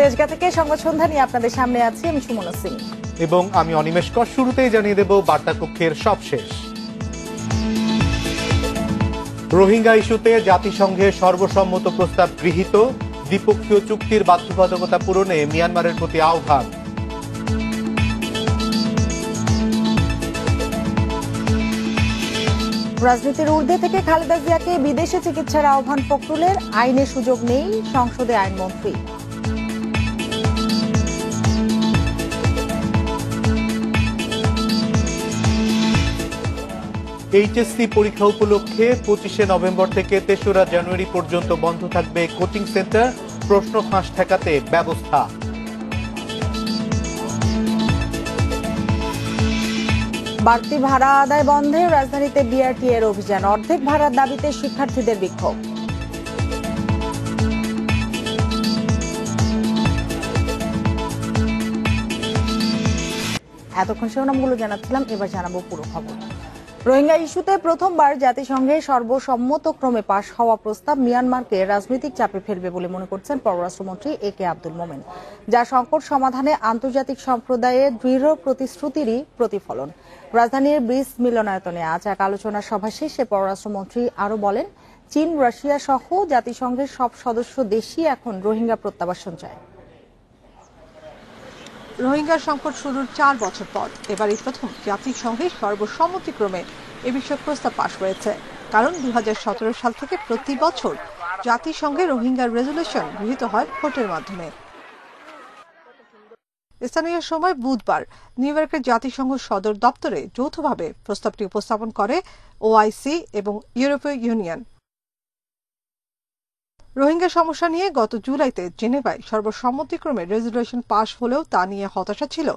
তেজগাঁ থেকে সংবাদ সন্ধ্যা নিয়ে আপনাদের সামনে আছি আমি সুমনা সিং এবং আমি অনিমেষ কর। শুরুতেই জানিয়ে দেব বার্তা কক্ষের সবশেষ। রোহিঙ্গা ইস্যুতে জাতিসংঘের সর্বসম্মত প্রস্তাব গৃহীত, দ্বিপক্ষীয় চুক্তির বাধ্যবাধকতা পূরণে মিয়ানমারের প্রতি আহ্বান। রাজনীতির ঊর্ধ্বে থেকে খালেদা জিয়াকে বিদেশে চিকিৎসার আহ্বান ফখরুলের, আইনের সুযোগ নেই সংসদে আইনমন্ত্রী। এইচএসসি পরীক্ষা উপলক্ষে 25শে নভেম্বর থেকে 3রা জানুয়ারি পর্যন্ত বন্ধ থাকবে কোচিং সেন্টার, প্রশ্ন ফাঁস ঠেকাতে ব্যবস্থা। বাড়তি ভাড়া আদায় বন্ধে রাজধানীতে বিআরটিএ এর অভিযান, অর্ধেক ভাড়ার দাবিতে শিক্ষার্থীদের বিক্ষোভ। এতক্ষণ শিরোনামগুলো জানাচ্ছিলাম, এবার জানাবো পুরো খবর। রোহিঙ্গা ইস্যুতে প্রথমবার জাতিসংঘের সর্বসম্মতক্রমে পাশ হওয়া প্রস্তাব মিয়ানমারকে রাজনৈতিক চাপে ফেলবে বলে মনে করছেন পররাষ্ট্রমন্ত্রী একে আব্দুল মোমেন, যা সংকট সমাধানে আন্তর্জাতিক সম্প্রদায়ের দৃঢ় প্রতিশ্রুতিরই প্রতিফলন। রাজধানীর ব্রিজ মিলনায়তনে আজ এক আলোচনা সভা শেষে পররাষ্ট্রমন্ত্রী আরও বলেন, চীন, রাশিয়া সহ জাতিসংঘের সব সদস্য দেশই এখন রোহিঙ্গা প্রত্যাবাসন চায়। রোহিঙ্গা সংকট শুরুর 4 বছর পর এবারই প্রথম জাতিসংঘের সর্বসম্মতিক্রমে এ বিষয়ে প্রস্তাব পাশ হয়েছে। কারণ 2017 সাল থেকে প্রতি বছর জাতিসংঘের রোহিঙ্গা রেজুলেশন গৃহীত হয় ভোটের মাধ্যমে। স্থানীয় সময় বুধবার নিউ ইয়র্কের জাতিসংঘ সদর দপ্তরে যৌথভাবে প্রস্তাবটি উপস্থাপন করে ওআইসি এবং ইউরোপীয় ইউনিয়ন। রোহিঙ্গা সমস্যা নিয়ে গত জুলাইতে জেনেভায় সর্বসম্মতিক্রমে রেজুলেশন পাশ হলেও তা নিয়ে হতাশা ছিল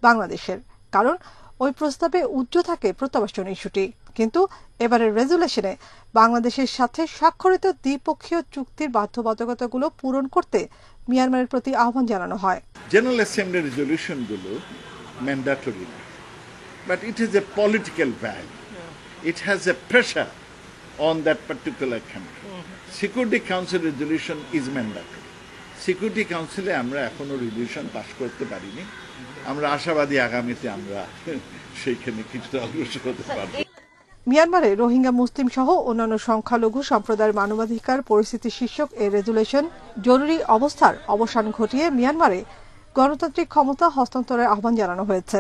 বাংলাদেশের, কারণ ওই প্রস্তাবে উজ্জ্ব থাকে প্রত্যাবাসন ইস্যুটি। কিন্তু এবারের রেজুলেশনে বাংলাদেশের সাথে স্বাক্ষরিত দ্বিপক্ষীয় চুক্তির বাধ্যবাধকতাগুলো পূরণ করতে মিয়ানমারের প্রতি আহ্বান জানানো হয়। জেনারেল অ্যাসেম্বলি রেজলিউশনগুলো mandatory, but it is a political value, it has a pressure on that particular country. Security Council resolution is mandatory. Security Council আমরা এখনো রেজলিউশন পাস করতে পারিনি। আমরা আশাবাদী আগামীতে আমরা সেইখানে কিছুটা অগ্রসর হতে পারব। মিয়ানমারে রোহিঙ্গা মুসলিম সহ অন্যান্য সংখ্যালঘু সম্প্রদায়ের মানবাধিকার পরিস্থিতি শীর্ষক এই রেজুলেশন জরুরি অবস্থার অবসান ঘটিয়ে মিয়ানমারে গণতান্ত্রিক ক্ষমতা হস্তান্তরের আহ্বান জানানো হয়েছে।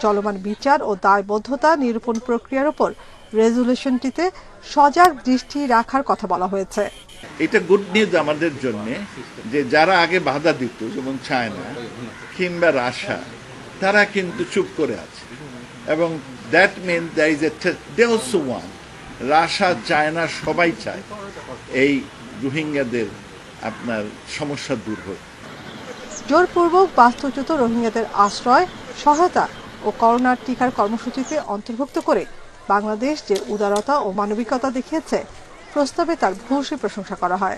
চলমান বিচার ও দায়বদ্ধতা নিরূপণ প্রক্রিয়ার উপর রেজুলেশনটিতে সজাগ দৃষ্টি রাখার কথা বলা হয়েছে। এটা গুড নিউজ আমাদের জন্য যে যারা আগে বাধা দিত, যেমন চায়না কিংবা রাশিয়া, তারা কিন্তু চুপ করে আছে এবং that mean there is a they also want, Russia China সবাই চায় এই রোহিঙ্গাদের আপনার সমস্যা দূর হোক। জোরপূর্বক বাস্তুচ্যুত রোহিঙ্গাদের আশ্রয়, সহায়তা ও করোনার টিকার কর্মসূচিতে অন্তর্ভুক্ত করে বাংলাদেশ যে উদারতা ও মানবিকতা দেখিয়েছে, প্রস্তাবে তার ভূয়সী প্রশংসা করা হয়।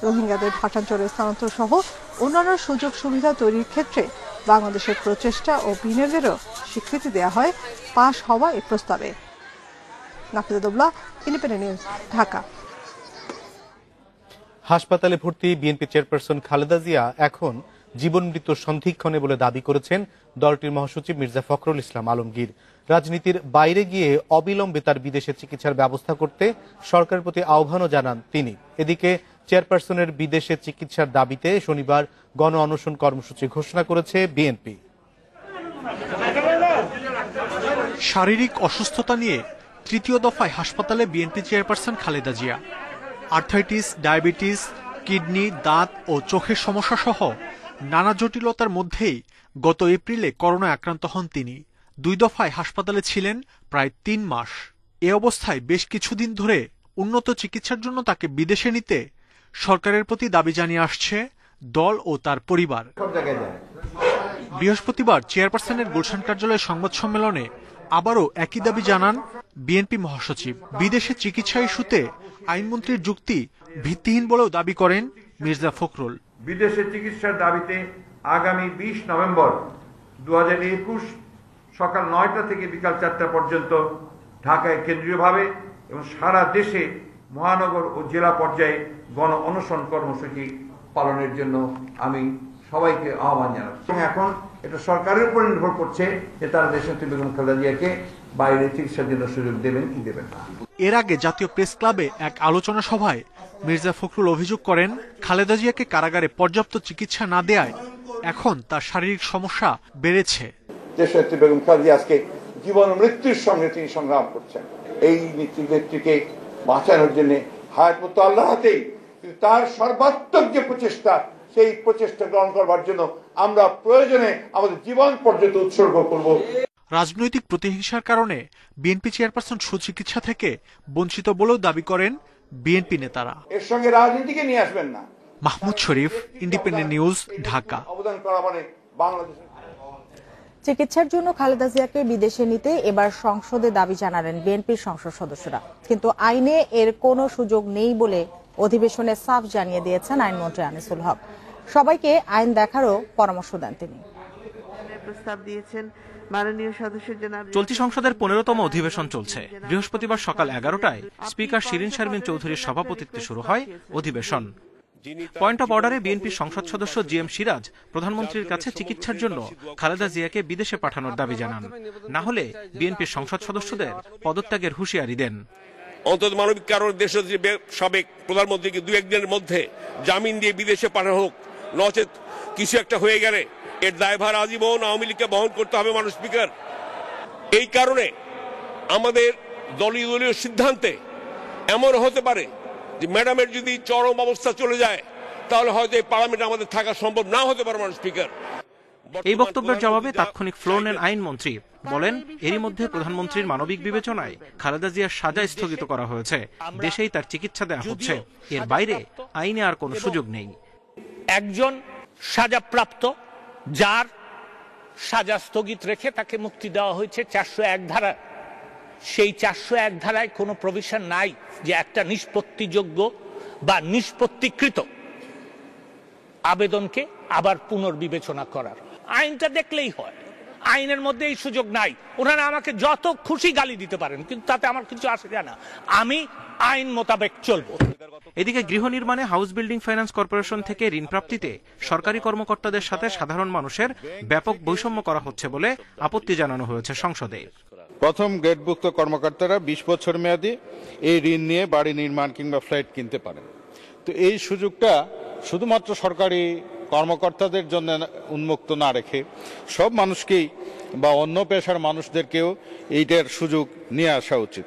রোহিঙ্গাদের ভাষাঞ্চলে স্থানান্তর সহ অন্যান্য সুযোগ সুবিধা তৈরির ক্ষেত্রে বাংলাদেশের প্রচেষ্টা ও বিনিয়োগেরও স্বীকৃতি দেওয়া হয় পাশ হওয়া এই প্রস্তাবে। Nafiza, independent News, Dhaka. হাসপাতালে ভর্তি বিএনপি চেয়ারপারসন খালেদা জিয়া এখন জীবন মৃত্যু সন্ধিক্ষণে বলে দাবি করেছেন দলটির মহাসচিব মির্জা ফখরুল ইসলাম আলমগীর। রাজনীতির বাইরে গিয়ে অবিলম্বে তার বিদেশে চিকিৎসার ব্যবস্থা করতে সরকারের প্রতি আহ্বানও জানান তিনি। এদিকে চেয়ারপারসনের বিদেশে চিকিৎসার দাবিতে শনিবার গণ অনশন কর্মসূচি ঘোষণা করেছে বিএনপি। শারীরিক অসুস্থতা নিয়ে তৃতীয় দফায় হাসপাতালে BNP chairperson Khaleda Zia. Arthritis, diabetes, kidney, দাঁত ও চোখের সমস্যা সহ নানা জটিলতার মধ্যেই গত এপ্রিলে করোনায় আক্রান্ত হন তিনি। 2 দফায় হাসপাতালে ছিলেন প্রায় 3 মাস। এ অবস্থায় বেশ কিছুদিন ধরে উন্নত চিকিৎসার জন্য তাকে বিদেশে নিতে সরকারের প্রতি দাবি জানিয়ে আসছে দল ও তার পরিবার। বৃহস্পতিবার চেয়ারপারসনের গুলশান কার্যালয়ে সংবাদ সম্মেলনে আবারও একই দাবি জানান বিএনপি মহাসচিব। বিদেশে চিকিৎসা ইস্যুতে আইনমন্ত্রীর যুক্তি ভিত্তিহীন বলেও দাবি করেন মির্জা ফখরুল। বিদেশে চিকিৎসার দাবিতে আগামী 20 নভেম্বর 2021 সকাল 9টা থেকে বিকাল 4টা পর্যন্ত ঢাকায় কেন্দ্রীয়ভাবে এবং সারা দেশে মহানগর ও জেলা পর্যায়ে গণ অনশন কর্মসূচি পালনের জন্য আমি সবাইকে আহ্বান জানাচ্ছি। এখন এটা সরকারের উপর নির্ভর করছে যে তারা দেশনেত্রী বেগম খালেদা জিয়াকে বাইরে চিকিৎসার জন্য সুযোগ দেবেন কি দেবেন না। এর আগে জাতীয় প্রেস ক্লাবে এক আলোচনা সভায় মির্জা ফখরুল অভিযোগ করেন, খালেদা জিয়াকে কারাগারে পর্যাপ্ত চিকিৎসা না দেয়ায় এখন তার শারীরিক সমস্যা বেড়েছে। দেশনেত্রী বেগম খালেদা জিয়া আজকে জীবন মৃত্যুর সঙ্গে তিনি সংগ্রাম করছেন। এই নেত্রীকে বাঁচানোর জন্য হায়াত মতো আল্লাহ হাতেই, কিন্তু তার সর্বাত্মক যে প্রচেষ্টা, সেই প্রচেষ্টা গ্রহণ করবার জন্য আমরা প্রয়োজনে আমাদের জীবন পর্যন্ত উৎসর্গ করব। রাজনৈতিক প্রতিহিংসার কারণে বিএনপি চেয়ারপারসন সুচিকিৎসা থেকে বঞ্চিত বলেও দাবি করেন বিএনপি নেতারা। এর সঙ্গে রাজনীতিকে নিয়ে আসবেন না। মাহমুদ শরীফ, ইন্ডিপেন্ডেন্ট নিউজ, ঢাকা। অবদান করা মানে বাংলাদেশ। চিকিৎসার জন্য খালেদা জিয়াকে বিদেশে নিতে এবার সংসদে দাবি জানালেন বিএনপির সংসদ সদস্যরা, কিন্তু আইনে এর কোনো সুযোগ নেই বলে অধিবেশনে সাফ জানিয়ে দিয়েছেন আইনমন্ত্রী আনিসুল হক। সবাইকে আইন দেখারও পরামর্শ দেন তিনি। প্রস্তাব দিয়েছেন মাননীয় সদস্যের জন্য। চলতি সংসদের 15তম অধিবেশন চলছে। বৃহস্পতিবার সকাল 11টায় স্পিকার শিরিন শারমিন চৌধুরীর সভাপতিত্বে শুরু হয় অধিবেশন। পয়েন্ট অফ অর্ডারে বিএনপির সংসদ সদস্য জিএম সিরাজ প্রধানমন্ত্রীর কাছে চিকিৎসার জন্য খালেদা জিয়াকে বিদেশে পাঠানোর দাবি জানান। না হলে বিএনপির সংসদ সদস্যদের পদত্যাগের হুঁশিয়ারি দেন। অন্তত মানবিক কারণে দেশের সাবেক প্রধানমন্ত্রীকে 2-1 দিনের মধ্যে জামিন দিয়ে বিদেশে পাঠানো হোক, নচেত কিছু একটা হয়ে গেলে এর দায়ভার আজীবন আওয়ামী লীগকে বহন করতে হবে। মানুষ স্পিকার, এই কারণে আমাদের দলীয় সিদ্ধান্তে এমন হতে পারে যে ম্যাডামের যদি চরম অবস্থা চলে যায় তাহলে হয়তো এই পার্লামেন্টে আমাদের থাকা সম্ভব না হতে পারে। মানুষ স্পিকার, এই বক্তব্যের জবাবে তাৎক্ষণিক ফ্লোর নেন আইনমন্ত্রী। বলেন, এরই মধ্যে প্রধানমন্ত্রীর মানবিক বিবেচনায় খালেদা জিয়ার সাজা স্থগিত করা হয়েছে, দেশেই তার চিকিৎসা দেওয়া হচ্ছে। এর বাইরে আইনে আর কোনো সুযোগ নেই। একজন সাজাপ্রাপ্ত যার সাজা স্থগিত রেখে তাকে মুক্তি দেওয়া হয়েছে 401 ধারা, সেই 401 ধারায় কোনো প্রভিশন নাই যে একটা নিষ্পত্তিযোগ্য বা নিষ্পত্তিকৃত আবেদনকে আবার পুনর্বিবেচনা করার। আইনটা দেখলেই হয়, আইনের মধ্যে এই সুযোগ নাই। ওনারা আমাকে যত খুশি গালি দিতে পারেন, কিন্তু তাতে আমার কিছু আসে যায় না। আমি আইন মোতাবেক চলবো। এদিকে গৃহ নির্মাণে হাউস বিল্ডিং ফাইন্যান্স কর্পোরেশন থেকে ঋণ প্রাপ্তিতে সরকারি কর্মকর্তাদের সাথে সাধারণ মানুষের ব্যাপক বৈষম্য করা হচ্ছে বলে আপত্তি জানানো হয়েছে সংসদে। প্রথম গ্রেডভুক্ত কর্মকর্তারা 20 বছর মেয়াদী এই ঋণ নিয়ে বাড়ি নির্মাণ কিংবা ফ্ল্যাট কিনতে পারেন। তো এই সুযোগটা শুধুমাত্র সরকারি কর্মকর্তাদের জন্য উন্মুক্ত না রেখে সব মানুষকেই বা অন্য পেশার মানুষদেরকেও এইটার সুযোগ নিয়ে আসা উচিত।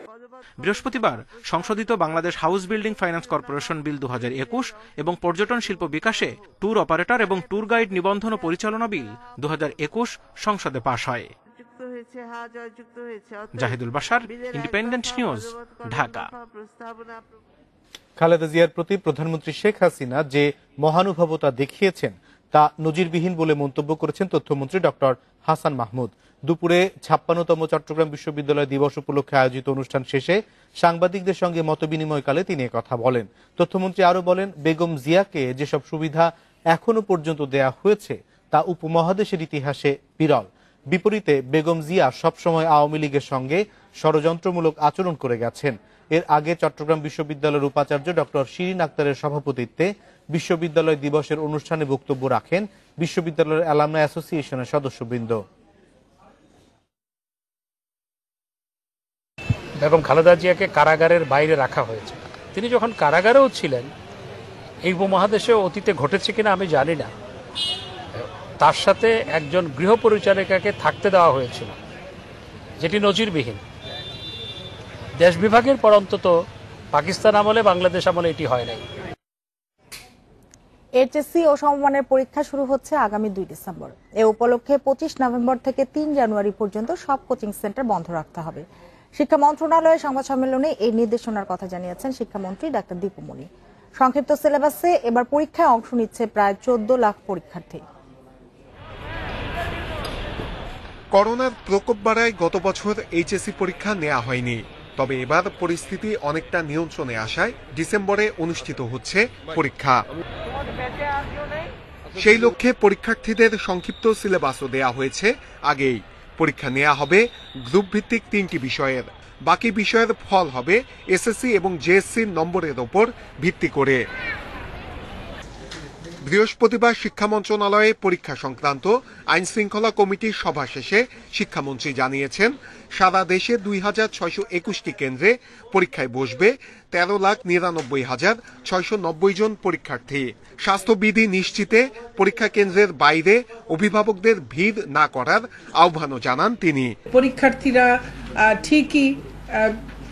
বৃহস্পতিবার সংশোধিত Bangladesh house building finance corporation bill 2021 এবং পর্যটন শিল্প বিকাশে ট্যুর অপারেটর এবং ট্যুর গাইড নিবন্ধন ও পরিচালনা বিল 2021 সংসদে পাশ হয়। Zahidul Bashar, Independent News, Dhaka. খালেদা জিয়ার প্রতি প্রধানমন্ত্রী শেখ হাসিনা যে মহানুভবতা দেখিয়েছেন তা নজিরবিহীন বলে মন্তব্য করেছেন তথ্যমন্ত্রী ডক্টর হাসান মাহমুদ। দুপুরে 56তম চট্টগ্রাম বিশ্ববিদ্যালয় দিবস উপলক্ষে আয়োজিত অনুষ্ঠান শেষে সাংবাদিকদের সঙ্গে মতবিনিময়কালে তিনি কথা বলেন। তথ্যমন্ত্রী আরো বলেন, বেগম জিয়াকে যেসব সুবিধা এখনো পর্যন্ত দেয়া হয়েছে তা উপমহাদেশের ইতিহাসে বিরল। বিপরীতে বেগম জিয়া সবসময় আওয়ামী লীগের সঙ্গে ষড়যন্ত্রমূলক আচরণ করে গেছেন। এর আগে চট্টগ্রাম বিশ্ববিদ্যালয়ের উপাচার্য ডক্টর শিরিন আক্তারের সভাপতিত্বে বিশ্ববিদ্যালয় দিবসের অনুষ্ঠানে বক্তব্য রাখেন বিশ্ববিদ্যালয়ের অ্যালামনাই অ্যাসোসিয়েশনের সদস্যবৃন্দ। বেগম খালেদা জিয়াকে কারাগারের বাইরে রাখা হয়েছে। তিনি যখন কারাগারেও ছিলেন, এই উপমহাদেশে অতীতে ঘটেছে কিনা আমি জানি না, তার সাথে একজন গৃহপরিচারিকাকে থাকতে দেওয়া হয়েছিল, যেটি নজিরবিহীন। দেশ বিভাগের পর অন্তত পাকিস্তান আমলে, বাংলাদেশ আমলে এটি হয় নাই। এইচএসসি ও সমমানের পরীক্ষা শুরু হচ্ছে আগামী 2 ডিসেম্বর। এ উপলক্ষে 25 নভেম্বর থেকে 3 জানুয়ারি পর্যন্ত সব কোচিং সেন্টার বন্ধ রাখতে হবে। শিক্ষা মন্ত্রণালয়ের সংবাদ সম্মেলনে এই নির্দেশনার কথা জানিয়েছেন শিক্ষামন্ত্রী ডাক্তার দীপু মনি। সংক্ষিপ্ত সিলেবাসে এবার পরীক্ষায় অংশ নিচ্ছে প্রায় 14 লাখ পরীক্ষার্থী। করোনার প্রকোপ বাড়ায় গত বছর এইচএসসি পরীক্ষা নেওয়া হয়নি, তবে এবার পরিস্থিতি অনেকটা নিয়ন্ত্রণে আসায় ডিসেম্বরে অনুষ্ঠিত হচ্ছে পরীক্ষা। সেই লক্ষ্যে পরীক্ষার্থীদের সংক্ষিপ্ত সিলেবাসও দেয়া হয়েছে আগেই। পরীক্ষা নেওয়া হবে গ্রুপ ভিত্তিক 3টি বিষয়ের। বাকি বিষয়ের ফল হবে এসএসসি এবং জেএসসির নম্বরের ওপর ভিত্তি করে। বৃহস্পতিবার শিক্ষা মন্ত্রণালয়ে পরীক্ষা সংক্রান্ত আইন শৃঙ্খলা কমিটির সভা শেষে শিক্ষামন্ত্রী জানিয়েছেন, সারা দেশে ২,৬২১টি কেন্দ্রে পরীক্ষায় বসবে ১৩,৯৯,৬৯০ জন পরীক্ষার্থী। স্বাস্থ্যবিধি নিশ্চিতে পরীক্ষা কেন্দ্রের বাইরে অভিভাবকদের ভিড় না করার আহ্বানও জানান তিনি। পরীক্ষার্থীরা ঠিকই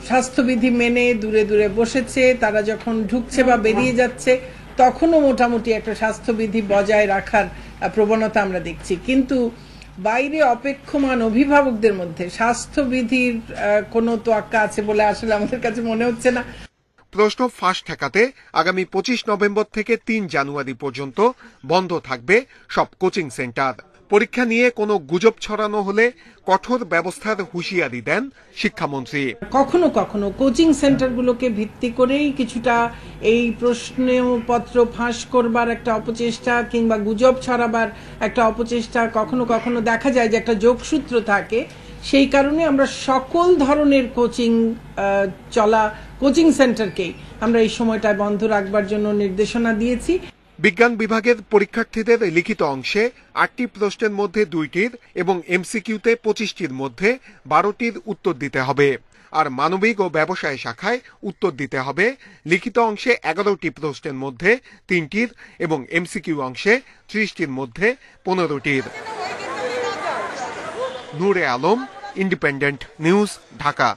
স্বাস্থ্যবিধি মেনে দূরে দূরে বসেছে, তারা যখন ঢুকছে বা বেরিয়ে যাচ্ছে তখনও মোটামুটি একটা স্বাস্থ্যবিধি বজায় রাখার প্রবণতা আমরা দেখছি, কিন্তু বাইরে অপেক্ষমান অভিভাবকদের মধ্যে স্বাস্থ্যবিধির কোনো তোয়াক্কা আছে বলে আসলে আমাদের কাছে মনে হচ্ছে না। প্রশ্ন ফাঁস ঠেকাতে আগামী ২৫ নভেম্বর থেকে ৩ জানুয়ারি পর্যন্ত বন্ধ থাকবে সব কোচিং সেন্টার। পরীক্ষা নিয়ে কোনো গুজব ছড়ানো হলে কঠোর ব্যবস্থার হুঁশিয়ারি দেন শিক্ষামন্ত্রী। কখনো কখনো কোচিং সেন্টারগুলোকে ভিত্তি করেই কিছুটা এই প্রশ্নপত্র ফাঁস করবার একটা অপচেষ্টা কিংবা গুজব ছড়াবার একটা অপচেষ্টা কখনো কখনো দেখা যায় যে একটা যোগসূত্র থাকে। সেই কারণে আমরা সকল ধরনের চলা কোচিং সেন্টারকেই আমরা এই সময়টায় বন্ধ রাখবার জন্য নির্দেশনা দিয়েছি। বিজ্ঞান বিভাগের পরীক্ষার্থীদের লিখিত অংশে ৮টি প্রশ্নের মধ্যে ২টির এবং এমসিকিউতে ২৫টির মধ্যে ১২টির উত্তর দিতে হবে, আর মানবিক ও ব্যবসায় শাখায় উত্তর দিতে হবে লিখিত অংশে ১১টি প্রশ্নের মধ্যে ৩টির এবং এমসিকিউ অংশে ৩০টির মধ্যে ১৫টির। নূরে আলম, ইন্ডিপেন্ডেন্ট নিউজ, ঢাকা।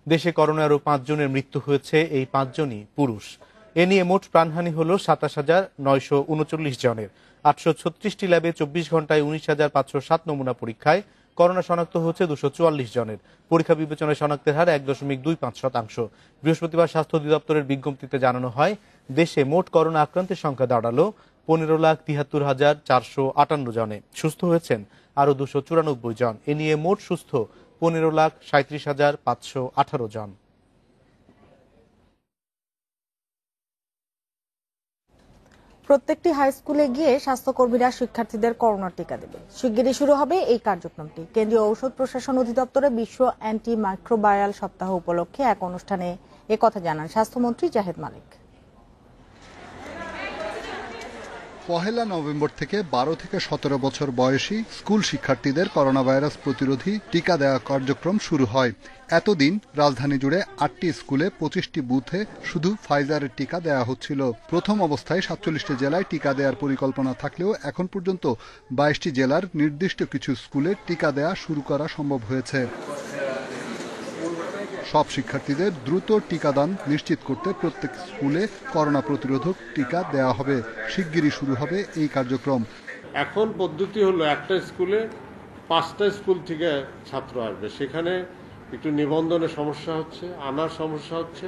দেশে করোনায় আরও ৫ জনের মৃত্যু হয়েছে, এই ৫ জনই পুরুষ। এ নিয়ে মোট প্রাণহানি হল ২৭,৯৩৯ জনের। ৮৩৬টি ল্যাবে ২৪ ঘন্টায় ১৯,৫০৭ নমুনা পরীক্ষায় করোনা শনাক্ত হচ্ছে ২৪৪ জনের। পরীক্ষা বিবেচনায় শনাক্তের হার ১.২৫%। বৃহস্পতিবার স্বাস্থ্য অধিদপ্তরের বিজ্ঞপ্তিতে জানানো হয়, দেশে মোট করোনা আক্রান্তের সংখ্যা দাঁড়ালো ১৫,৭৩,৪৫৮ জনে। সুস্থ হয়েছেন আরও ২৯৪ জন। এ নিয়ে মোট সুস্থ ১৫,৩৭,৫১৮ জন। প্রত্যেকটি হাই স্কুলে গিয়ে স্বাস্থ্যকর্মীরা শিক্ষার্থীদের করোনার টিকা দেবে। শিগগিরই শুরু হবে এই কার্যক্রমটি। কেন্দ্রীয় ঔষধ প্রশাসন অধিদপ্তরে বিশ্ব অ্যান্টি মাইক্রোবায়াল সপ্তাহ উপলক্ষে এক অনুষ্ঠানে একথা জানান স্বাস্থ্যমন্ত্রী জাহেদ মালিক। ১ নভেম্বর থেকে ১২ থেকে ১৭ বছর বয়সী স্কুল শিক্ষার্থীদের করোনা ভাইরাস প্রতিরোধী টিকা দেওয়া কার্যক্রম শুরু হয়। এতদিন রাজধানী জুড়ে ৮টি স্কুলে ২৫টি বুথে শুধু ফাইজারের টিকা দেওয়া হচ্ছিল। প্রথম অবস্থায় ৪৭টি জেলায় টিকা দেওয়ার পরিকল্পনা থাকলেও এখন পর্যন্ত ২২টি জেলার নির্দিষ্ট কিছু স্কুলে টিকা দেওয়া শুরু করা সম্ভব হয়েছে। সব শিক্ষার্থীদের দ্রুত টিকাদান নিশ্চিত করতে প্রত্যেক স্কুলে করোনা প্রতিরোধক টিকা দেওয়া হবে। শিগগিরই শুরু হবে এই কার্যক্রম। এখন পদ্ধতি হলো একটা স্কুলে 5টা স্কুল থেকে ছাত্র আসবে, সেখানে একটু নিবন্ধনের সমস্যা হচ্ছে, আনার সমস্যা হচ্ছে।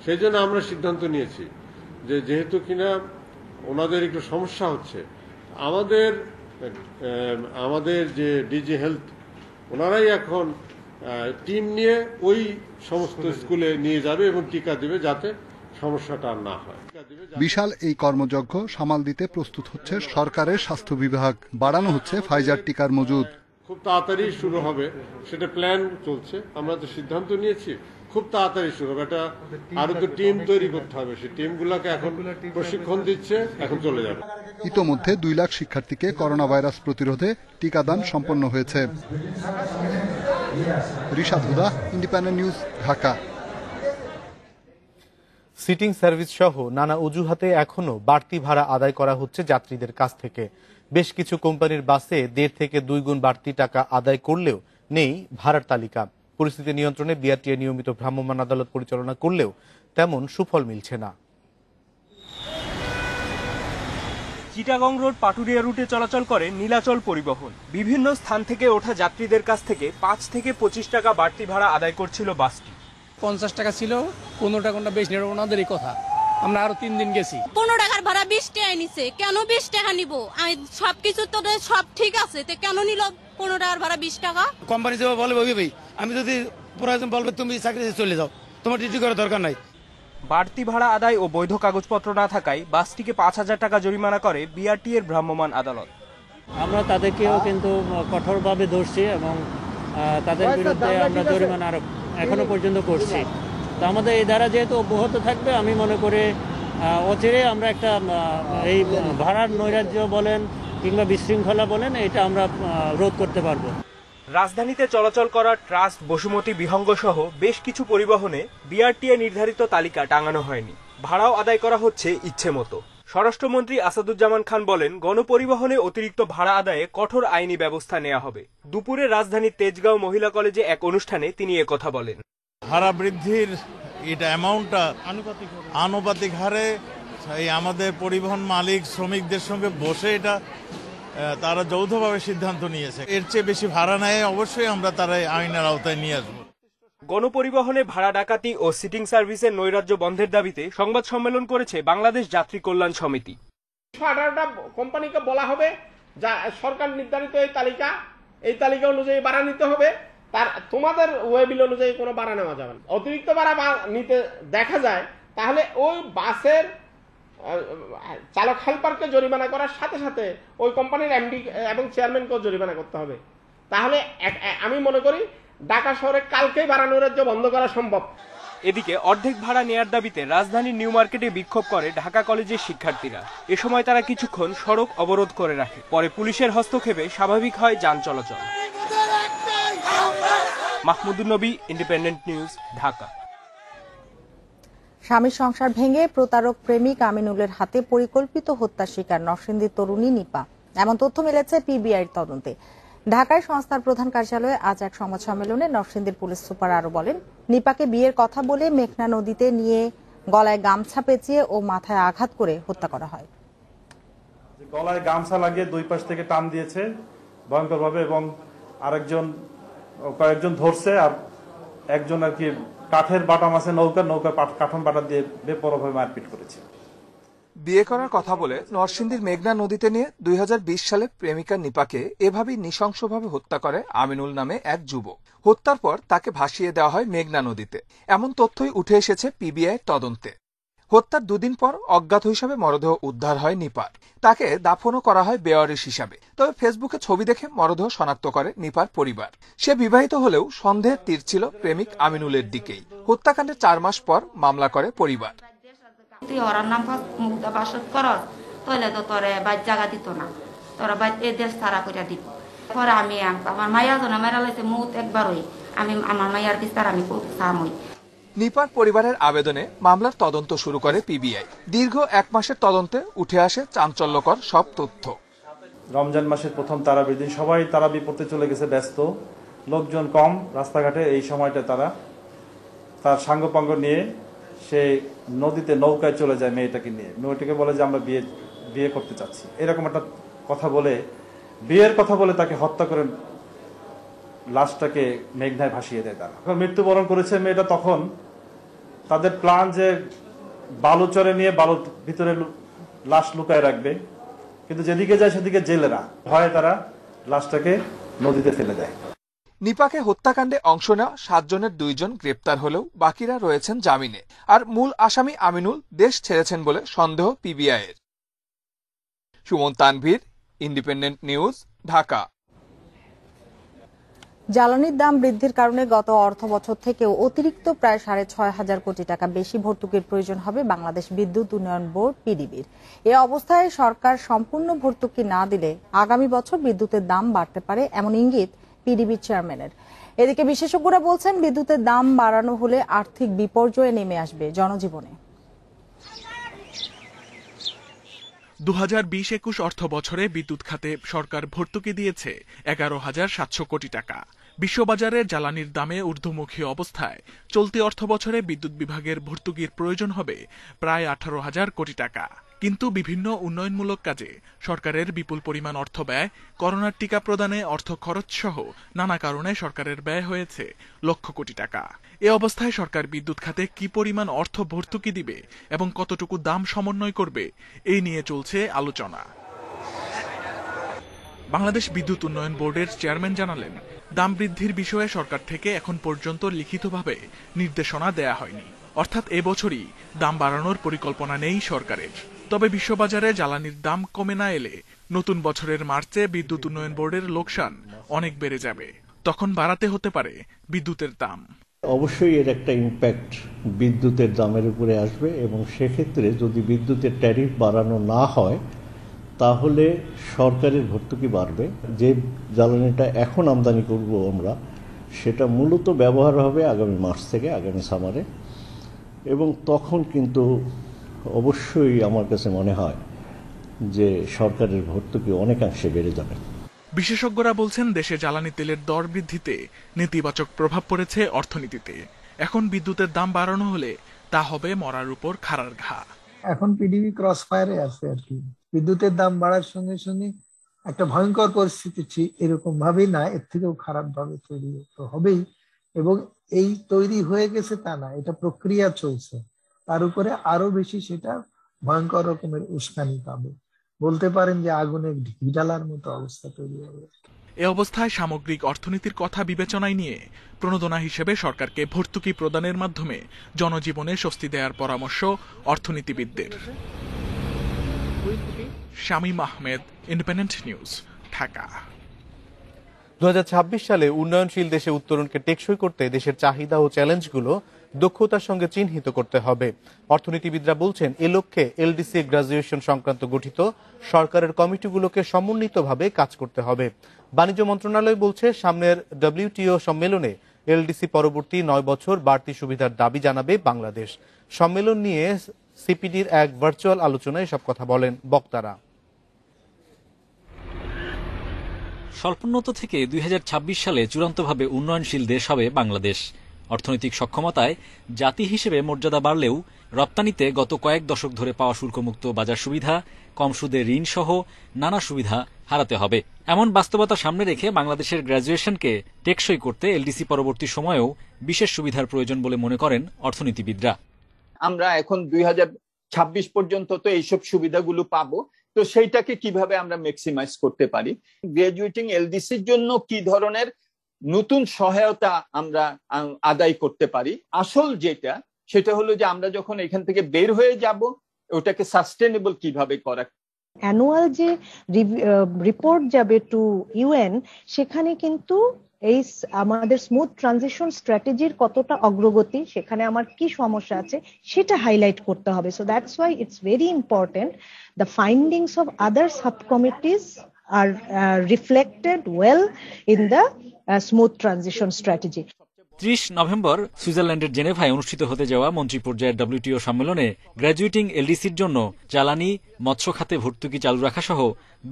সেই জন্য আমরা সিদ্ধান্ত নিয়েছি যে যেহেতু কিনা ওনাদের একটু সমস্যা হচ্ছে, আমাদের যে ডিজি হেলথ ওনারাই এখন টিম নিয়ে ওই সমস্ত স্কুলে নিয়ে যাবে এবং টিকা দেবে যাতে সমস্যাটা না হয়। বিশাল এই কর্মযজ্ঞ সামাল দিতে প্রস্তুত হচ্ছে সরকারের স্বাস্থ্য বিভাগ। বাড়ানো হচ্ছে ফাইজার টিকার মজুদ। খুব তাড়াতাড়ি শুরু হবে, সেটা প্ল্যান চলছে। আমরা তো সিদ্ধান্ত নিয়েছি খুব তাড়াতাড়ি শুরু হবে। এটা আরো তো টিম তৈরি করতে হবে, সেই টিমগুলোকে এখন প্রশিক্ষণ দিচ্ছে, এখন চলে যাবে। ইতোমধ্যে ২ লাখ শিক্ষার্থীকে করোনা ভাইরাস প্রতিরোধে টিকাদান সম্পন্ন হয়েছে। Rishad Huda, Independent News, Dhaka. Sitting service সহ নানা অজুহাতে এখনো বাড়তি ভাড়া আদায় করা হচ্ছে যাত্রীদের কাছ থেকে। বেশ কিছু কোম্পানির বাসে ১.৫ থেকে ২ গুণ বাড়তি টাকা আদায় করলেও নেই ভাড়ার তালিকা। পরিস্থিতি নিয়ন্ত্রণে বিআরটিএ নিয়মিত ভ্রাম্যমাণ আদালত পরিচালনা করলেও তেমন সুফল মিলছে না। চিটাগং রোড পাটুরিয়া রুটে চলাচল করে নীলাচল পরিবহন। বিভিন্ন স্থান থেকে ওঠা যাত্রীদের কাছ থেকে ৫ থেকে ২৫ টাকা বাড়তি ভাড়া আদায় করছিল বাসটি। ৫০ টাকা ছিল, ১৫ টাকা বেশি নেই, ওনাদেরই কথা। আমরা আরো ৩ দিন গেছি। ১৫ টাকার ভাড়া ২০ টাকা নিছে, কেন ২০ টাকা নিব? আমি সবকিছু তো সব ঠিক আছে, তো কেন নিল ১৫ টাকার ভাড়া ২০ টাকা? কোম্পানি যে বলবে ভাই, আমি যদি প্রয়োজন বলবে তুমি চাকরিতে চলে যাও, তোমার ডিউটি করার দরকার নাই। বাড়তি ভাড়া আদায় ও বৈধ কাগজপত্র না থাকায় বাসটিকে ৫,০০০ টাকা জরিমানা করে বিআরটিএ এর ভ্রাম্যমাণ আদালত। আমরা তাদেরকেও কিন্তু কঠোরভাবে ধরছি এবং তাদের বিরুদ্ধে আমরা জরিমানা এখনো পর্যন্ত করছি। তো আমাদের এই ধারা যেহেতু অব্যাহত থাকবে, আমি মনে করি অচিরে আমরা একটা এই ভাড়ার নৈরাজ্য বলেন কিংবা বিশৃঙ্খলা বলেন এটা আমরা রোধ করতে পারবো। রাজধানীতে চলাচল করা ট্রাস্ট, বসুমতী, বিহঙ্গ সহ বেশ কিছু পরিবহনে বিআরটিএ নির্ধারিত তালিকা টাঙানো হয়নি। ভাড়াও আদায় করা হচ্ছে ইচ্ছে মতো। স্বরাষ্ট্রমন্ত্রী আসাদুজ্জামান খান বলেন, গণপরিবহনে অতিরিক্ত ভাড়া আদায়ে কঠোর আইনি ব্যবস্থা নেওয়া হবে। দুপুরে রাজধানীর তেজগাঁও মহিলা কলেজে এক অনুষ্ঠানে তিনি একথা বলেন। ভাড়া বৃদ্ধির এটা অ্যামাউন্টটা আনুপাতিক হারে এই আমাদের পরিবহন মালিক শ্রমিকদের সঙ্গে বসে এটা তারা যৌথভাবে সিদ্ধান্ত নিয়েছে। এর চেয়ে বেশি ভাড়া নেয় অবশ্যই আমরা তারা আইনের আওতায় নিয়ে আসবো। গণপরিবহনে ভাড়া ডাকাতি ও সিটিং সার্ভিসের নৈরাজ্য বন্ধের দাবিতে সংবাদ সম্মেলন করেছে বাংলাদেশ যাত্রী কল্যাণ সমিতি। 18টা কোম্পানিকে বলা হবে যা সরকার নির্ধারিত এই তালিকা অনুযায়ী ভাড়া নিতে হবে, তার তোমাদের ওয়েবিল অনুযায়ী কোনো ভাড়া নেওয়া যাবে না। অতিরিক্ত ভাড়া নিতে দেখা যায় তাহলে ওই বাসের চালক হেল্পারকে জরিমানা করার সাথে সাথে ওই কোম্পানির এমডি এবং চেয়ারম্যানকেও জরিমানা করতে হবে। তাহলে আমি মনে করি ঢাকা শহরে কালকেই ভাড়া নৈরাজ্য বন্ধ করা সম্ভব। এদিকে অর্ধেক ভাড়া নেয়ার দাবিতে রাজধানীর নিউ মার্কেটে বিক্ষোভ করে ঢাকা কলেজের শিক্ষার্থীরা। এ সময় তারা কিছুক্ষণ সড়ক অবরোধ করে রাখে। পরে পুলিশের হস্তক্ষেপে স্বাভাবিক হয় যান চলাচল। মাহমুদুন নবী, ইন্ডিপেন্ডেন্ট নিউজ, ঢাকা। স্বামীর সংসার ভেঙে প্রতারক প্রেমিক আমিনুলের হাতে পরিকল্পিত হত্যার শিকার নরসিংদীর তরুণী নিপা, এমন তথ্য মিলেছে পিবিআইর তদন্তে। ঢাকায় সংস্থার প্রধান কার্যালয়ে আজ এক সংবাদ সম্মেলনে নরসিংদীর পুলিশ সুপার আরো বলেন, নিপাকে বিয়ের কথা বলে মেঘনা নদীতে নিয়ে গলায় গামছা পেঁচিয়ে ও মাথায় আঘাত করে হত্যা করা হয়। গলায় গামছা লাগিয়ে দুই পাশ থেকে টান দিয়েছে ভয়ঙ্করভাবে এবং কয়েকজন ধরছে, আর একজন আর কি কাঠের বাটাম আছে নৌকার কাঠন বাটা দিয়ে বেপরোয়াভাবে মারপিট করেছে। বিয়ে করার কথা বলে নরসিংদীর মেঘনা নদীতে নিয়ে 2020 সালে প্রেমিকা নিপাকে এভাবেই নৃশংসভাবে হত্যা করে আমিনুল নামে এক যুবক। হত্যার পর তাকে ভাসিয়ে দেওয়া হয় মেঘনা নদীতে, এমন তথ্যই উঠে এসেছে পিবিআই তদন্তে। হত্যার দুদিন পর অজ্ঞাত হিসাবে মরদেহ উদ্ধার হয় নিপার। তাকে দাফনও করা হয় বেওয়ারিশ হিসাবে। তবে ফেসবুকে ছবি দেখে মরদেহ শনাক্ত করে নিপার পরিবার। সে বিবাহিত হলেও সন্দেহের তীর ছিল প্রেমিক আমিনুলের দিকেই। হত্যাকাণ্ডের 4 মাস পর মামলা করে পরিবার। তুই ওরার নাম মুগ্ধা বাসত করস তাহলে তো তোরে বাইর জায়গা দিত না, তোরা বাইর এ দেশ তারা করে দিত। পরে আমি আমার মাইয়া জন মেরা লাইছে মুখ একবারই আমি আমার মাইয়ার বিস্তার আমি সামই। নিপার পরিবারের আবেদনে মামলার তদন্ত শুরু করে পিবিআই। দীর্ঘ 1 মাসের তদন্তে উঠে আসে চাঞ্চল্যকর সব তথ্য। রমজান মাসের প্রথম তারাবির দিন সবাই তারাবি পড়তে চলে গেছে, ব্যস্ত, লোকজন কম রাস্তাঘাটে। এই সময়টা তার সাঙ্গপাঙ্গ নিয়ে সে নদীতে নৌকায় চলে যায় মেয়েটাকে নিয়ে। মেয়েটাকে বলে যে আমরা বিয়ে করতে চাচ্ছি, এরকম একটা কথা বলে বিয়ের কথা বলে তাকে হত্যা করে লাশটাকে মেঘনায় ভাসিয়ে দেয়। তারা এখন মৃত্যুবরণ করেছে মেয়েটা। তখন তাদের প্ল্যান যে বালুচরে নিয়ে বালুর ভিতরে লাশ লুকায় রাখবে, কিন্তু যেদিকে যায় সেদিকে জেলেরা ভয়ে তারা লাশটাকে নদীতে ফেলে দেয়। নিপাকে হত্যাকাণ্ডে অংশ নেওয়া 7 জনের 2 জন গ্রেপ্তার হলেও বাকিরা রয়েছেন জামিনে। আর মূল আসামি আমিনুল দেশ ছেড়েছেন বলে সন্দেহ পিবিআইয়ের। Suman Tanvir, Independent News, Dhaka. জ্বালানির দাম বৃদ্ধির কারণে গত অর্থ বছর থেকেও অতিরিক্ত প্রায় 6,500 কোটি টাকা বেশি ভর্তুকির প্রয়োজন হবে বাংলাদেশ বিদ্যুৎ উন্নয়ন বোর্ড পিডিবির। এ অবস্থায় সরকার সম্পূর্ণ ভর্তুকি না দিলে আগামী বছর বিদ্যুতের দাম বাড়তে পারে, এমন ইঙ্গিত পিডিবির চেয়ারম্যানের। এদিকে বিশেষজ্ঞরা বলছেন, বিদ্যুতের দাম বাড়ানো হলে আর্থিক বিপর্যয়ে নেমে আসবে জনজীবনে। 2020-21 অর্থ বছরে বিদ্যুৎ খাতে সরকার ভর্তুকি দিয়েছে 11,700 কোটি টাকা। বিশ্ববাজারে জ্বালানির দামে ঊর্ধ্বমুখী অবস্থায় চলতি অর্থ বছরে বিদ্যুৎ বিভাগের ভর্তুকির প্রয়োজন হবে প্রায় 18,000 কোটি টাকা। কিন্তু বিভিন্ন উন্নয়নমূলক কাজে সরকারের বিপুল পরিমাণ অর্থ ব্যয়, করোনার টিকা প্রদানে অর্থ খরচ সহ নানা কারণে সরকারের ব্যয় হয়েছে লক্ষ কোটি টাকা। এ অবস্থায় সরকার বিদ্যুৎ খাতে কি পরিমাণ অর্থ ভর্তুকি দিবে এবং কতটুকু দাম সমন্বয় করবে, এই নিয়ে চলছে আলোচনা। বাংলাদেশ বিদ্যুৎ উন্নয়ন বোর্ডের চেয়ারম্যান জানালেন, দাম বৃদ্ধির বিষয়ে সরকার থেকে এখন পর্যন্ত লিখিতভাবে নির্দেশনা দেয়া হয়নি। অর্থাৎ এবছরই দাম বাড়ানোর পরিকল্পনা নেই সরকারের। তবে বিশ্ববাজারে জ্বালানির দাম কমে না এলে নতুন বছরের মার্চে বিদ্যুৎ উন্নয়ন বোর্ডের লোকসান অনেক বেড়ে যাবে। তখন বাড়াতে হতে পারে বিদ্যুতের দাম। অবশ্যই এর একটা ইম্প্যাক্ট বিদ্যুতের দামের উপরে আসবে এবং সেক্ষেত্রে যদি বিদ্যুতের ট্যারিফ বাড়ানো না হয় তাহলে সরকারের ভর্তুকি বাড়বে। যে জ্বালানিটা এখন আমদানি করব আমরা সেটা মূলত ব্যবহার হবে আগামী মার্চ থেকে, আগামী সামারে, এবং তখন কিন্তু অবশ্যই আমার কাছে মনে হয় যে সরকারের ভর্তুকি অনেকাংশে বেড়ে যাবে। বিশেষজ্ঞরা বলছেন দেশে জ্বালানি তেলের দর বৃদ্ধিতে নেতিবাচক প্রভাব পড়েছে অর্থনীতিতে। এখন বিদ্যুতের দাম বাড়ানো হলে তা হবে মরার উপর খাড়ার ঘা। এখন পিডিবি ক্রস ফায়ারে আছে আর কি। বিদ্যুতের দাম বাড়ার সঙ্গে সঙ্গে একটা ভয়ঙ্কর পরিস্থিতি এরকম ভাবেই না, এর থেকেও খারাপ ভাবে তৈরি তো হবেই, এবং এই তৈরি হয়ে গেছে তা না, এটা প্রক্রিয়া চলছে। তার উপরে আরো বেশি সেটা ভয়ঙ্কর রকমের উস্কানি পাবে, বলতে পারেন যে আগুনে ঢিল জ্বালার মতো অবস্থা তৈরি হবে। এ অবস্থায় সামগ্রিক অর্থনীতির কথা বিবেচনায় নিয়ে প্রণোদনা হিসেবে সরকারকে ভর্তুকি প্রদানের মাধ্যমে জনজীবনে স্বস্তি দেওয়ার পরামর্শ অর্থনীতিবিদদের। Shamim Ahmed, Independent News, Dhaka. 2026 সালে উন্নয়নশীল দেশে উত্তরণকে টেকসই করতে দেশের চাহিদা ও চ্যালেঞ্জগুলো দক্ষতার সঙ্গে চিহ্নিত করতে হবে। অর্থনীতিবিদরা বলছেন এ লক্ষ্যে এলডিসি গ্রাজুয়েশন সংক্রান্ত গঠিত সরকারের কমিটিগুলোকে সমন্বিতভাবে কাজ করতে হবে। বাণিজ্য মন্ত্রণালয় বলছে সামনের ডব্লিউটিও সম্মেলনে এলডিসি পরবর্তী 9 বছর বাড়তি সুবিধার দাবি জানাবে বাংলাদেশ। সম্মেলন নিয়ে সিপিডির এক ভার্চুয়াল আলোচনায় সব কথা বলেন বক্তারা। স্বল্পোন্নত থেকে 2026 সালে চূড়ান্তভাবে উন্নয়নশীল দেশ হবে বাংলাদেশ। অর্থনৈতিক সক্ষমতায় জাতি হিসেবে মর্যাদা বাড়লেও রপ্তানিতে গত কয়েক দশক ধরে পাওয়া শুল্কমুক্ত বাজার সুবিধা, কম সুদে ঋণ সহ নানা সুবিধা হারাতে হবে। এমন বাস্তবতা সামনে রেখে বাংলাদেশের গ্র্যাজুয়েশনকে টেকসই করতে এলডিসি পরবর্তী সময়েও বিশেষ সুবিধার প্রয়োজন বলে মনে করেন অর্থনীতিবিদরা। আমরা এখন 2026 পর্যন্ত তো এইসব সুবিধাগুলো পাবো, তো সেইটাকে কিভাবে আমরা ম্যাক্সিমাইজ করতে পারি, গ্রাজুয়েটিং এলডিসির জন্য কি ধরনের নতুন সহায়তা আমরা আদায় করতে পারি। আসল যেটা সেটা হলো যে আমরা যখন এখান থেকে বের হয়ে যাব ওটাকে সাস্টেনেবল কিভাবে করা। অ্যানুয়াল যে রিপোর্ট যাবে টু ইউএন, সেখানে কিন্তু এই আমাদের স্মুথ ট্রানজিশন স্ট্র্যাটেজির কতটা অগ্রগতি, সেখানে আমার কি সমস্যা আছে সেটা হাইলাইট করতে হবে। So that's why it's very important the findings of other subcommittees are reflected well in the smooth transition strategy. 30 November সুইজারল্যান্ডের জেনেভায় অনুষ্ঠিত হতে যাওয়া মন্ত্রী পর্যায়ের ডব্লিউটিও সম্মেলনে গ্র্যাজুয়েটিং এলডিসির জন্য জ্বালানি, মৎস্য খাতে ভর্তুকি চালু রাখা সহ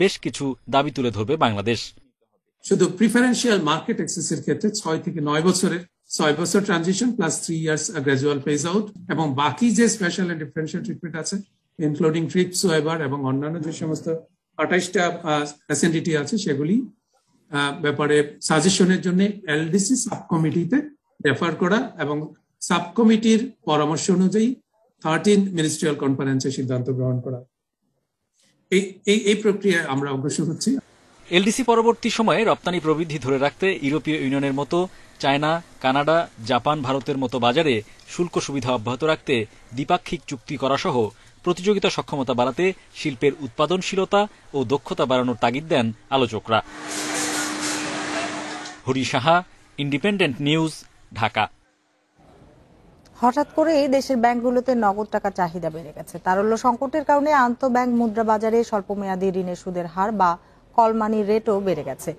বেশ কিছু দাবি তুলে ধরবে বাংলাদেশ। শুধু প্রিফারেন্সিয়াল মার্কেট অ্যাক্সেসের ক্ষেত্রে 6 থেকে 9 বছরের 6 বছর transition plus 3 years gradual phase out, এবং বাকি যে স্পেশাল এন্ড ডিফারেন্সিয়াল ট্রিটমেন্ট আছে ইনক্লুডিং ট্রিপস ওয়েভার এবং অন্যান্য যে সমস্ত 28টা এসএনডিটি আছে সেগুলি ব্যাপারে সাজেশনের জন্য এলডিসি সাব কমিটিতে রেফার করা এবং সাব কমিটির পরামর্শ অনুযায়ী 13 মিনিস্ট্রিয়াল কনফারেন্সে সিদ্ধান্ত গ্রহণ করা। এই প্রক্রিয়ায় আমরা অগ্রসর হচ্ছি। এলডিসি পরবর্তী সময়ে রপ্তানি প্রবৃদ্ধি ধরে রাখতে ইউরোপীয় ইউনিয়নের মতো চায়না, কানাডা, জাপান, ভারতের মতো বাজারে শুল্ক সুবিধা অব্যাহত রাখতে দ্বিপাক্ষিক চুক্তি করা সহ প্রতিযোগিতা সক্ষমতা বাড়াতে শিল্পের উৎপাদনশীলতা ও দক্ষতা বাড়ানোর তাগিদ দেন আলোচকরা। Hari Saha, Independent News, Dhaka. হঠাৎ করে দেশের ব্যাংকগুলোতে নগদ টাকা চাহিদা বেড়ে গেছে। তারল্য সংকটের কারণে আন্তঃব্যাংক মুদ্রা বাজারে স্বল্পমেয়াদী ঋণের সুদের হার বা কল মানি রেটও বেড়ে গেছে।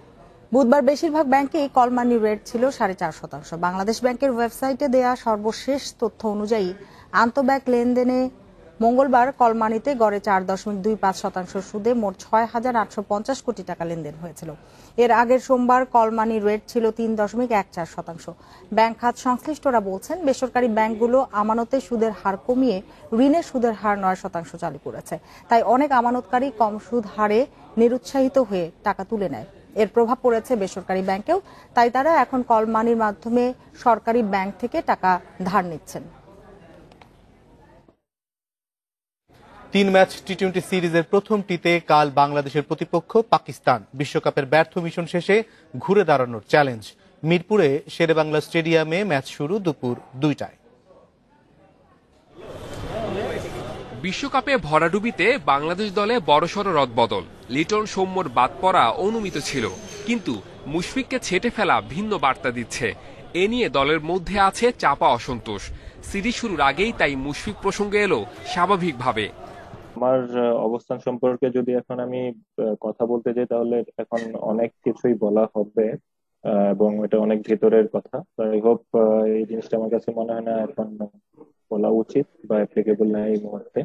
বুধবার বেশিরভাগ ব্যাংকেই কল মানি রেট ছিল 4.5%। বাংলাদেশ ব্যাংকের ওয়েবসাইটে দেয়া সর্বশেষ তথ্য অনুযায়ী আন্তঃব্যাংক লেনদেনে মঙ্গলবার কলমানিতে গড়ে 4.25% সুদে মোট 6,850 কোটি টাকা লেনদেন হয়েছিল। এর আগের সোমবার কলমানি রেট ছিল 3.14%। ব্যাংক খাত সংশ্লিষ্টরা বলছেন বেসরকারি ব্যাংকগুলো আমানতে সুদের হার কমিয়ে ঋণের সুদের হার 9% চালু করেছে। তাই অনেক আমানতকারী কম সুদ হারে নিরুৎসাহিত হয়ে টাকা তুলে নেয়। এর প্রভাব পড়েছে বেসরকারি ব্যাংকেও, তাই তারা এখন কলমানির মাধ্যমে সরকারি ব্যাংক থেকে টাকা ধার নিচ্ছেন। 3 ম্যাচ টি-20 সিরিজের প্রথমটিতে কাল বাংলাদেশের প্রতিপক্ষ পাকিস্তান। বিশ্বকাপের ব্যর্থ মিশন শেষে ঘুরে দাঁড়ানোর চ্যালেঞ্জ। মিরপুরে শেরেবাংলা স্টেডিয়ামে ম্যাচ শুরু দুপুর 2টায়। বিশ্বকাপে ভরাডুবিতে বাংলাদেশ দলে বড়সড় রদবদল। লিটন সৌম্যর বাদ পড়া অনুমিত ছিল, কিন্তু মুশফিককে ছেটে ফেলা ভিন্ন বার্তা দিচ্ছে। এ নিয়ে দলের মধ্যে আছে চাপা অসন্তোষ। সিরিজ শুরুর আগেই তাই মুশফিক প্রসঙ্গে এলো স্বাভাবিকভাবে। আমার অবস্থান সম্পর্কে যদি এখন আমি কথা বলতে যাই তাহলে এখন অনেক কিছুই বলা হবে এবং এটা অনেক ভেতরের কথা। আই হোপ এই জিনিসটা আমার কাছে মনে হয় না এখন বলা উচিত বা অ্যাপ্লিকেবল না এই মুহূর্তে।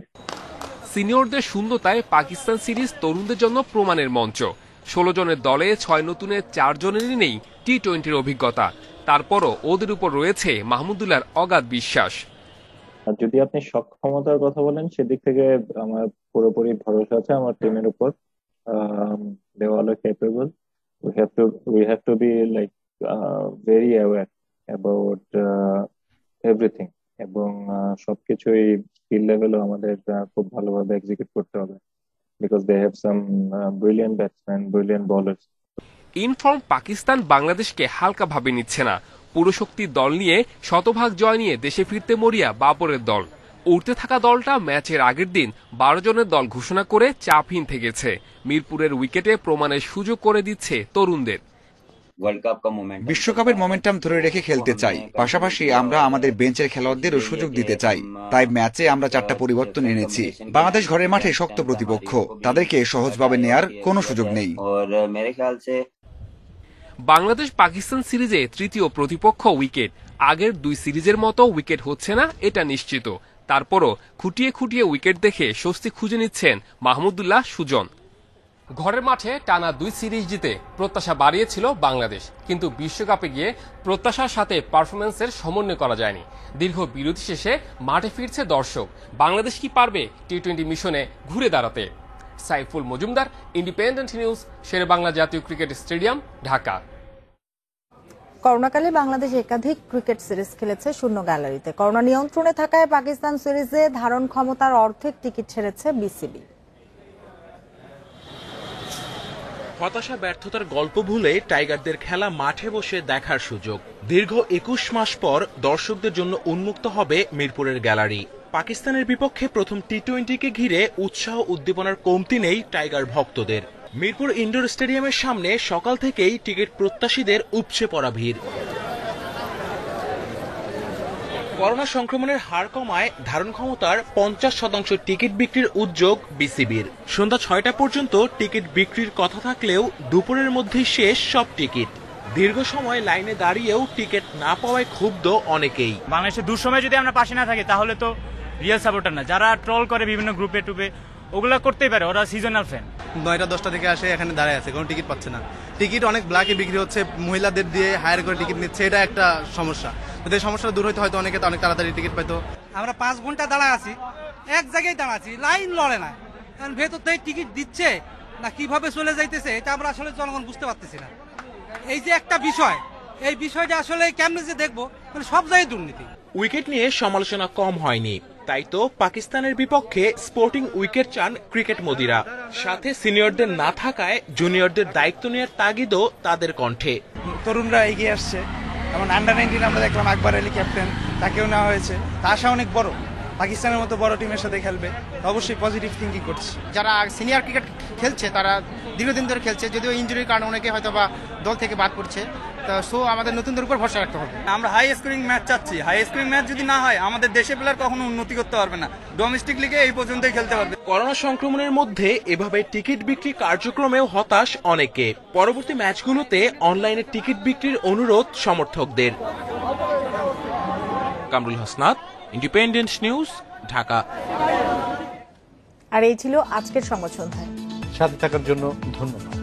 সিনিয়রদের শূন্যতায় পাকিস্তান সিরিজ তরুণদের জন্য প্রমাণের মঞ্চ। 16 জনের দলে 6 নতুনের 4 জনেরই নেই টি-20-র অভিজ্ঞতা। তারপরও ওদের উপর রয়েছে মাহমুদুল্লাহর অগাধ বিশ্বাস। যদি আপনি সক্ষমতার কথা বলেন সেদিক থেকে আমার পুরোপুরি ভরসা আছে আমার টিমের উপর। they all are capable. we have to be like very aware about everything এবং সবকিছুই স্কিল লেভেলও আমাদের খুব ভালোভাবে এক্সিকিউট করতে হবে because they have some brilliant batsmen, brilliant bowlers. Inform Pakistan বাংলাদেশকে হালকা ভাবে নিচ্ছে না। পুরো শক্তির দল নিয়ে শতভাগ জয় নিয়ে দেশে ফিরতে মরিয়া বাবরের দল। উঠতে থাকা দলটা ম্যাচের আগের দিন 12 জনের দল ঘোষণা করে চাপহীন থেকেছে। মিরপুরের উইকেটে প্রমাণের সুযোগ করে দিচ্ছে তরুণদের। বিশ্বকাপের মোমেন্টাম ধরে রেখে খেলতে চাই, পাশাপাশি আমরা আমাদের বেঞ্চের খেলোয়াড়দেরও সুযোগ দিতে চাই। তাই ম্যাচে আমরা 4টা পরিবর্তন এনেছি। বাংলাদেশ ঘরের মাঠে শক্ত প্রতিপক্ষ, তাদেরকে সহজভাবে নেয়ার কোনো সুযোগ নেই। বাংলাদেশ পাকিস্তান সিরিজে তৃতীয় প্রতিপক্ষ উইকেট। আগের 2 সিরিজের মতো উইকেট হচ্ছে না এটা নিশ্চিত। তারপরও খুঁটিয়ে খুঁটিয়ে উইকেট দেখে স্বস্তি খুঁজে নিচ্ছেন মাহমুদুল্লাহ সুজন। ঘরের মাঠে টানা 2 সিরিজ জিতে প্রত্যাশা বাড়িয়েছিল বাংলাদেশ, কিন্তু বিশ্বকাপে গিয়ে প্রত্যাশার সাথে পারফরম্যান্সের সমন্বয় করা যায়নি। দীর্ঘ বিরতি শেষে মাঠে ফিরছে দর্শক। বাংলাদেশ কি পারবে টি-20 মিশনে ঘুরে দাঁড়াতে? সাইফুল মজুমদার, ইন্ডিপেন্ডেন্ট নিউজ, শেরেবাংলা জাতীয় ক্রিকেট স্টেডিয়াম, ঢাকা। করোনাকালে বাংলাদেশ একাধিক ক্রিকেট সিরিজ খেলেছে শূন্য গ্যালারিতে। করোনা নিয়ন্ত্রণে থাকায় পাকিস্তান সিরিজে ধারণ ক্ষমতার অর্ধেক টিকিট ছেড়েছে বিসিবি। হতাশা ব্যর্থতার গল্প ভুলে টাইগারদের খেলা মাঠে বসে দেখার সুযোগ। দীর্ঘ 21 মাস পর দর্শকদের জন্য উন্মুক্ত হবে মিরপুরের গ্যালারি। পাকিস্তানের বিপক্ষে প্রথম টি-20কে ঘিরে উৎসাহ উদ্দীপনার কমতি নেই টাইগার ভক্তদের। মিরপুর ইনডোর স্টেডিয়ামের সামনে সকাল থেকেই টিকিট প্রত্যাশীদের উপচে পড়া ভিড়। করোনা সংক্রমণের হার কমায় ধারণ ক্ষমতার 50% টিকিট বিক্রির উদ্যোগ বিসিবির। সন্ধ্যা 6টা পর্যন্ত টিকিট বিক্রির কথা থাকলেও দুপুরের মধ্যেই শেষ সব টিকিট। দীর্ঘ সময় লাইনে দাঁড়িয়েও টিকিট না পাওয়ায় ক্ষুব্ধ অনেকেই। বাংলাদেশের দুঃসময় যদি আমরা পাশে না থাকি তাহলে তো রিয়েল সাপোর্টার না। যারা ট্রল করে বিভিন্ন গ্রুপে টুপে ওগুলা করতেই পারে, ওরা সিজনাল ফ্যান। 9টা-10টা থেকে আসে এখানে দাঁড়ায় আছে, কোনো টিকিট পাচ্ছে না। টিকিট অনেক ব্ল্যাকে বিক্রি হচ্ছে, মহিলাদের দিয়ে হায়ার করে টিকিট নিচ্ছে, এটা একটা সমস্যা। যদি এই সমস্যাটা দূর হইতে হয়তো অনেকে অনেক তাড়াতাড়ি টিকিট পাইতো। আমরা 5 ঘন্টা দাঁড়ায় আছি, এক জায়গায় দাঁড়া আছি, লাইন লড়ে না। কারণ ভেতর থেকে টিকিট দিচ্ছে না কিভাবে চলে যাইতেছে এটা আমরা আসলে জনগণ বুঝতে পারতেছি না। এই যে একটা বিষয়, এই বিষয়টা আসলে কেমনে যে দেখবো, মানে সব জায়গায় দুর্নীতি। উইকেট নিয়ে সমালোচনা কম হয়নি, তাই তো পাকিস্তানের বিপক্ষে স্পোর্টিং উইকেট চান ক্রিকেট মদিরা। সাথে সিনিয়রদের না থাকায় জুনিয়রদের দায়িত্ব নেওয়ার তাগিদও তাদের কণ্ঠে। তরুণরা এগিয়ে আসছে, যেমন আন্ডার-19 আমরা দেখলাম আকবর আলী ক্যাপ্টেন, তাকেও নেওয়া হয়েছে। তা আশা অনেক বড়, পাকিস্তানের মতো বড় টিমের সাথে খেলবে, অবশ্যই পজিটিভ থিঙ্কিং করছে। যারা সিনিয়র ক্রিকেট খেলছে তারা দীর্ঘদিন ধরে খেলছে, যদিও ইনজুরির কারণে অনেকে হয়তো বা দল থেকে বাদ পড়ছে। সো আমাদের নতুনদের উপর ভরসা রাখতে হবে। আমরা হাই স্কোরিং ম্যাচ চাচ্ছি। হাই স্কোরিং ম্যাচ যদি না হয় আমাদের দেশে প্লেয়ার কখনো উন্নতি করতে পারবে না, ডোমেস্টিক লিগে এই পর্যন্তই খেলতে পারবে। করোনা সংক্রমণের মধ্যে এভাবে টিকিট বিক্রি কার্যক্রমেও হতাশ অনেকে। পরবর্তী ম্যাচগুলোতে অনলাইনে টিকিট বিক্রির অনুরোধ সমর্থকদের। Kamrul Hasnat, Independent News, Dhaka. আর এই ছিল আজকের সংবাদ সন্ধ্যায়। সাথে থাকার জন্য ধন্যবাদ।